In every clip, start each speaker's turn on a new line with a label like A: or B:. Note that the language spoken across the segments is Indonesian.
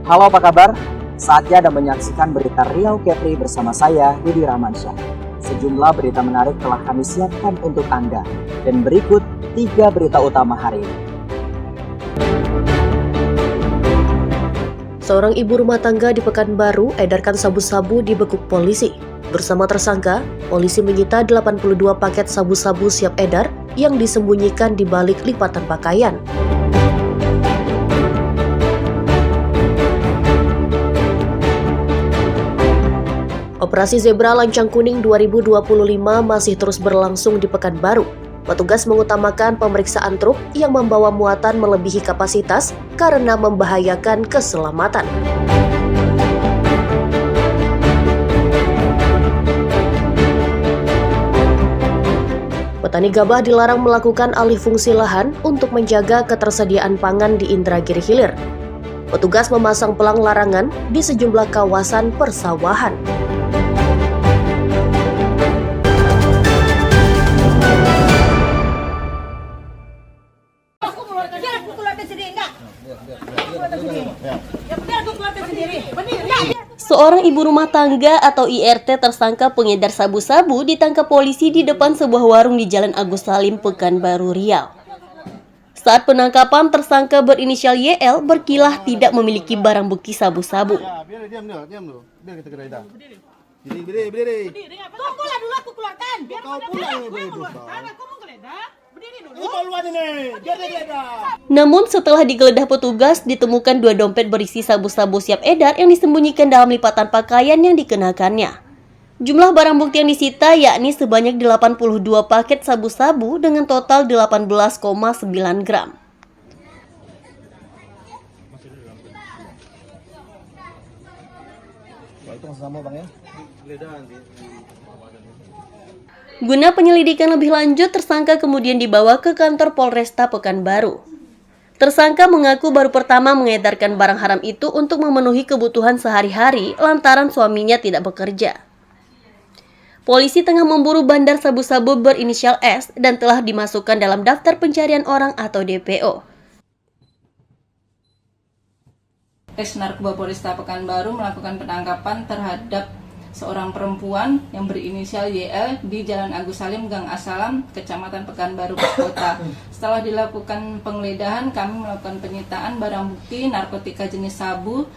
A: Halo, apa kabar? Saatnya Anda menyaksikan berita Riau Kepri bersama saya, Didi Rahmansyah. Sejumlah berita menarik telah kami siapkan untuk Anda. Dan berikut 3 berita utama hari ini.
B: Seorang ibu rumah tangga di Pekanbaru edarkan sabu-sabu dibekuk polisi. Bersama tersangka, polisi menyita 82 paket sabu-sabu siap edar yang disembunyikan di balik lipatan pakaian. Operasi Zebra Lancang Kuning 2025 masih terus berlangsung di Pekanbaru. Petugas mengutamakan pemeriksaan truk yang membawa muatan melebihi kapasitas karena membahayakan keselamatan. Petani gabah dilarang melakukan alih fungsi lahan untuk menjaga ketersediaan pangan di Indragiri Hilir. Petugas memasang pelang larangan di sejumlah kawasan persawahan. Seorang ibu rumah tangga atau IRT tersangka pengedar sabu-sabu ditangkap polisi di depan sebuah warung di Jalan Agus Salim, Pekanbaru, Riau. Saat penangkapan, tersangka berinisial YL berkilah tidak memiliki barang bukti sabu-sabu.
C: Diam dulu. Biar kita geledah. Berdiri.
D: Tunggulah dulu aku keluarkan. Biar
C: Kau pulang ya, Bro.
D: Aku mau geledah. Berdiri dulu.
C: Keluar ini. Biar dia geledah.
B: Namun setelah digeledah petugas, ditemukan 2 dompet berisi sabu-sabu siap edar yang disembunyikan dalam lipatan pakaian yang dikenakannya. Jumlah barang bukti yang disita yakni sebanyak 82 paket sabu-sabu dengan total 18,9 gram.
C: Itu sama Bang ya.
B: Guna penyelidikan lebih lanjut, tersangka kemudian dibawa ke kantor Polresta Pekanbaru. Tersangka mengaku baru pertama mengedarkan barang haram itu untuk memenuhi kebutuhan sehari-hari lantaran suaminya tidak bekerja. Polisi tengah memburu bandar sabu-sabu berinisial S dan telah dimasukkan dalam daftar pencarian orang atau DPO.
E: Narkoba Polresta Pekanbaru melakukan penangkapan terhadap seorang perempuan yang berinisial YL di Jalan Agus Salim, Gang Asalam, Kecamatan Pekanbaru, Kota. Setelah dilakukan penggeledahan, kami melakukan penyitaan barang bukti narkotika jenis sabu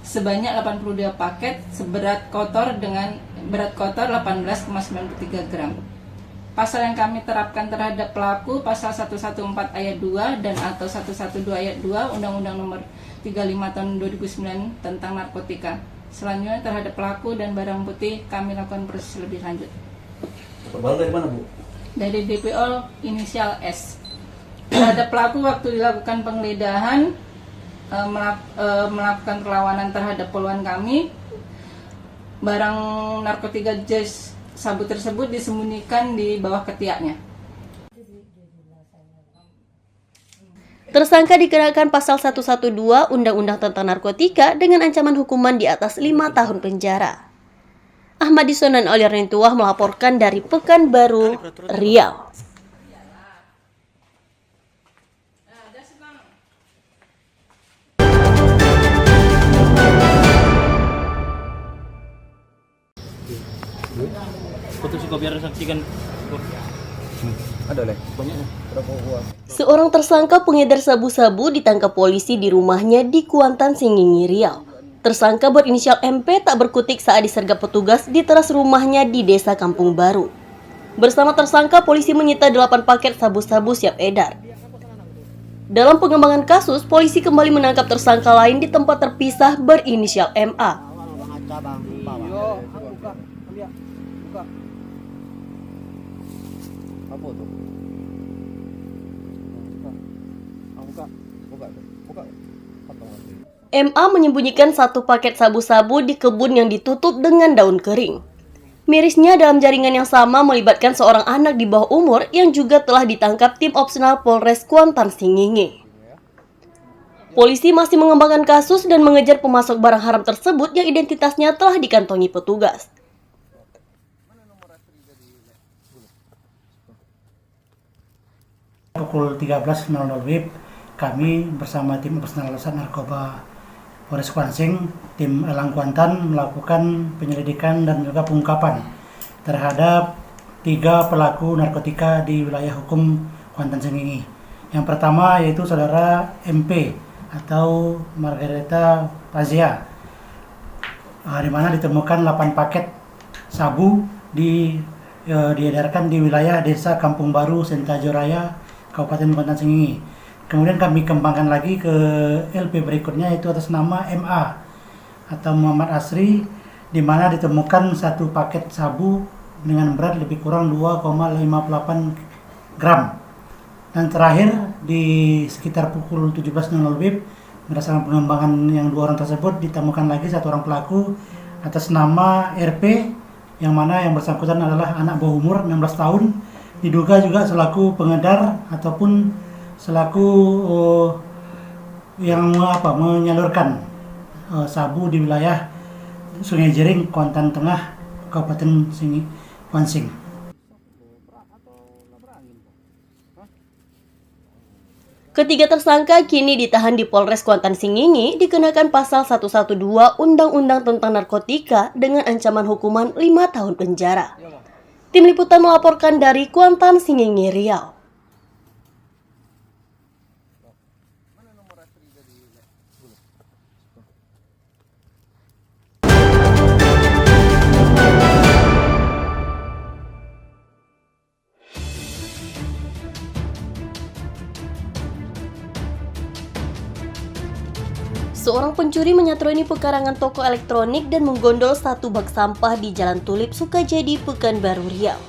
E: sebanyak 82 paket seberat kotor dengan berat kotor 18,93 gram. Pasal yang kami terapkan terhadap pelaku pasal 114 ayat 2 dan atau 112 ayat 2 Undang-Undang Nomor 35 tahun 2009 tentang narkotika. Selanjutnya terhadap pelaku dan barang bukti kami lakukan proses lebih lanjut.
C: Barang dari mana, Bu?
E: Dari DPO inisial S. Terhadap pelaku waktu dilakukan penggeledahan melakukan perlawanan terhadap puluhan kami. Barang narkotika jenis sabu tersebut disembunyikan di bawah ketiaknya.
B: Tersangka dikenakan pasal 112 Undang-Undang tentang Narkotika dengan ancaman hukuman di atas 5 tahun penjara. Ahmad Disonan Oliarnentuah melaporkan dari Pekanbaru, Riau.
F: Foto suka biar saksikan.
C: Ada leh. Banyaknya. Berapa buah?
B: Seorang tersangka pengedar sabu-sabu ditangkap polisi di rumahnya di Kuantan, Singgingi, Riau. Tersangka berinisial MP tak berkutik saat disergap petugas di teras rumahnya di Desa Kampung Baru. Bersama tersangka, polisi menyita 8 paket sabu-sabu siap edar. Dalam pengembangan kasus, polisi kembali menangkap tersangka lain di tempat terpisah berinisial MA.
C: Apa tuh? Buka.
B: MA menyembunyikan 1 paket sabu-sabu di kebun yang ditutup dengan daun kering. Mirisnya, dalam jaringan yang sama melibatkan seorang anak di bawah umur yang juga telah ditangkap tim opsional Polres Kuantan, Singgingi. Polisi masih mengembangkan kasus dan mengejar pemasok barang haram tersebut yang identitasnya telah dikantongi petugas.
G: Pukul 13.00 WIB, kami bersama tim operasional narkoba Polres Kuansing, tim Elang Kuantan melakukan penyelidikan dan juga pengungkapan terhadap 3 pelaku narkotika di wilayah hukum Kuantan Sengingi. Yang pertama yaitu saudara MP atau Margareta Pazia, di mana ditemukan 8 paket sabu diedarkan di wilayah Desa Kampung Baru, Sentajo Raya, Kabupaten Kuantan Sengingi. Kemudian kami kembangkan lagi ke LP berikutnya yaitu atas nama MA atau Muhammad Asri, di mana ditemukan 1 paket sabu dengan berat lebih kurang 2,58 gram. Dan terakhir di sekitar pukul 17.00 WIB, berdasarkan pengembangan yang 2 orang tersebut ditemukan lagi 1 orang pelaku atas nama RP, yang mana yang bersangkutan adalah anak bawah umur 16 tahun, diduga juga selaku pengedar ataupun selaku yang menyalurkan sabu di wilayah Sungai Jering, Kuantan Tengah, Kabupaten Kuansing.
B: Ketiga tersangka kini ditahan di Polres Kuantan Sengingi dikenakan pasal 112 Undang-Undang tentang Narkotika dengan ancaman hukuman 5 tahun penjara. Tim Liputan melaporkan dari Kuantan Sengingi, Riau. Seorang pencuri menyatroni pekarangan toko elektronik dan menggondol 1 bak sampah di Jalan Tulip, Sukajadi, Pekanbaru, Riau.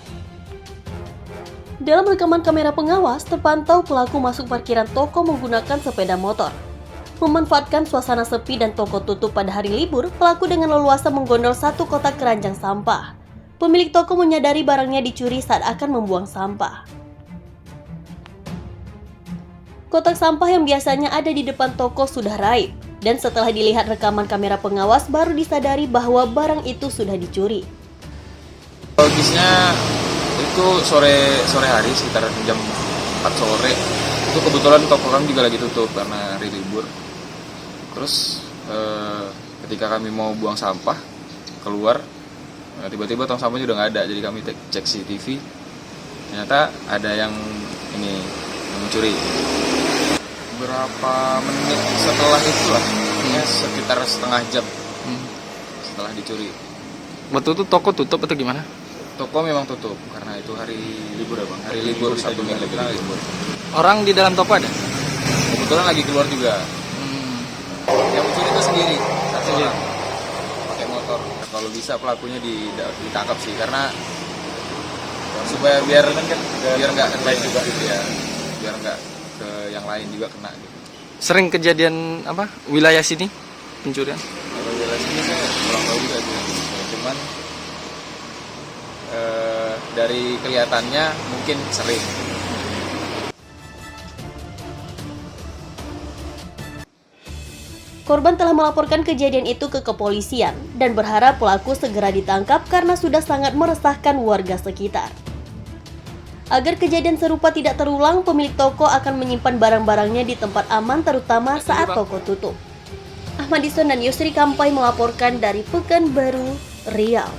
B: Dalam rekaman kamera pengawas, terpantau pelaku masuk parkiran toko menggunakan sepeda motor. Memanfaatkan suasana sepi dan toko tutup pada hari libur, pelaku dengan leluasa menggondol 1 kotak keranjang sampah. Pemilik toko menyadari barangnya dicuri saat akan membuang sampah. Kotak sampah yang biasanya ada di depan toko sudah raib. Dan setelah dilihat rekaman kamera pengawas, baru disadari bahwa barang itu sudah dicuri.
H: Logisnya itu sore hari sekitar jam 4 sore. Itu kebetulan toko kami juga lagi tutup karena hari libur. Terus ketika kami mau buang sampah keluar, tiba-tiba tong sampahnya udah nggak ada. Jadi kami cek CCTV, ternyata ada yang mencuri. Berapa menit setelah itulah, ya sekitar setengah jam setelah dicuri.
I: Waktu itu toko tutup atau gimana?
H: Toko memang tutup karena itu hari libur ya bang. Hari libur, Sabtu Minggu libur.
I: Orang di dalam toko ada?
H: Kebetulan lagi keluar juga. Yang mencuri itu sendiri, satu orang pakai motor. Kalau bisa pelakunya ditangkap sih, karena supaya biar nggak lain juga gitu ya, biar nggak ke yang lain juga kena gitu.
I: Sering kejadian wilayah sini pencurian?
H: Kalau wilayah sini saya kurang tahu juga sih. Cuman dari kelihatannya mungkin sering.
B: Korban telah melaporkan kejadian itu ke kepolisian dan berharap pelaku segera ditangkap karena sudah sangat meresahkan warga sekitar. Agar kejadian serupa tidak terulang, pemilik toko akan menyimpan barang-barangnya di tempat aman, terutama saat toko tutup. Ahmad Ison dan Yusri Kampai melaporkan dari Pekanbaru, Riau.